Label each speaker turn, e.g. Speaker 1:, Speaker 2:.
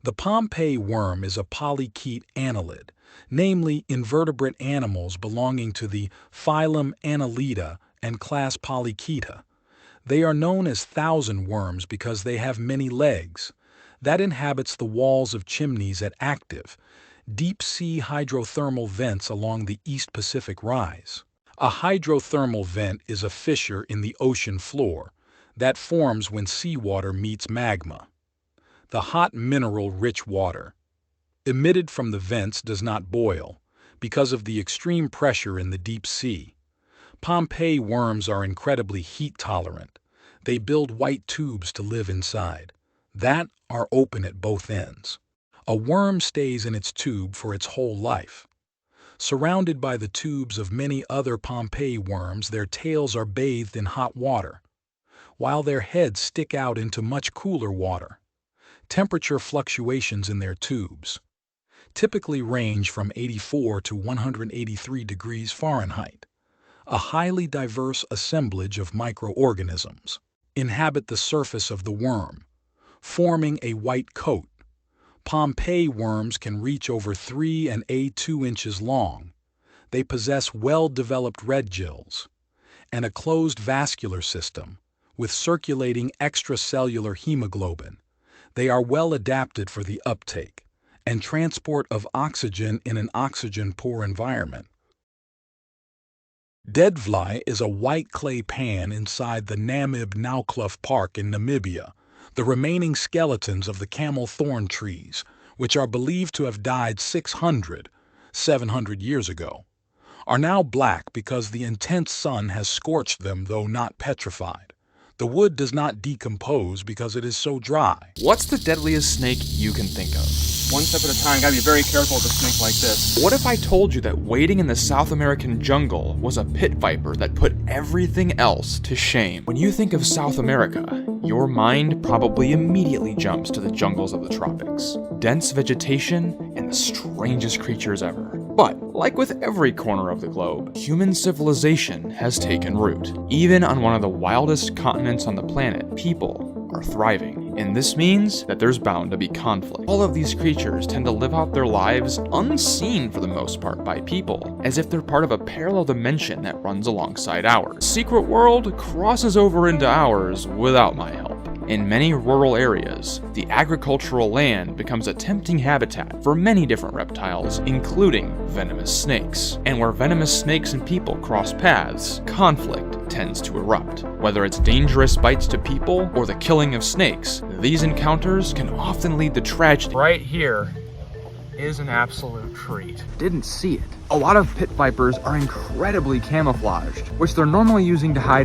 Speaker 1: The Pompeii worm is a polychaete annelid, namely invertebrate animals belonging to the phylum Annelida and class Polychaeta. They are known as thousand worms because they have many legs. That inhabits the walls of chimneys at active, deep-sea hydrothermal vents along the East Pacific Rise. A hydrothermal vent is a fissure in the ocean floor that forms when seawater meets magma. The hot mineral-rich water emitted from the vents does not boil because of the extreme pressure in the deep sea. Pompeii worms are incredibly heat-tolerant. They build white tubes to live inside that are open at both ends. A worm stays in its tube for its whole life. Surrounded by the tubes of many other Pompeii worms, their tails are bathed in hot water, while their heads stick out into much cooler water. Temperature fluctuations in their tubes typically range from 84 to 183 degrees Fahrenheit. A highly diverse assemblage of microorganisms inhabit the surface of the worm, forming a white coat. Pompeii worms can reach over 3 and 2 inches long. They possess well-developed red gills and a closed vascular system with circulating extracellular hemoglobin. They are well adapted for the uptake and transport of oxygen in an oxygen-poor environment. Deadvlei is a white clay pan inside the Namib-Naukluft Park in Namibia. The remaining skeletons of the camel thorn trees, which are believed to have died 700 years ago, are now black because the intense sun has scorched them, though not petrified. The wood does not decompose because it is so dry.
Speaker 2: What's the deadliest snake you can think of?
Speaker 3: One step at a time, gotta be very careful with a snake like this.
Speaker 2: What if I told you that waiting in the South American jungle was a pit viper that put everything else to shame? When you think of South America, your mind probably immediately jumps to the jungles of the tropics. Dense vegetation and the strangest creatures ever. But, like with every corner of the globe, human civilization has taken root. Even on one of the wildest continents on the planet, people are thriving. And this means that there's bound to be conflict. All of these creatures tend to live out their lives unseen for the most part by people, as if they're part of a parallel dimension that runs alongside ours. Secret world crosses over into ours without my help. In many rural areas, the agricultural land becomes a tempting habitat for many different reptiles, including venomous snakes. And where venomous snakes and people cross paths, conflict tends to erupt. Whether it's dangerous bites to people or the killing of snakes, these encounters can often lead to tragedy.
Speaker 3: Right here is an absolute treat.
Speaker 2: Didn't see it. A lot of pit vipers are incredibly camouflaged, which they're normally using to hide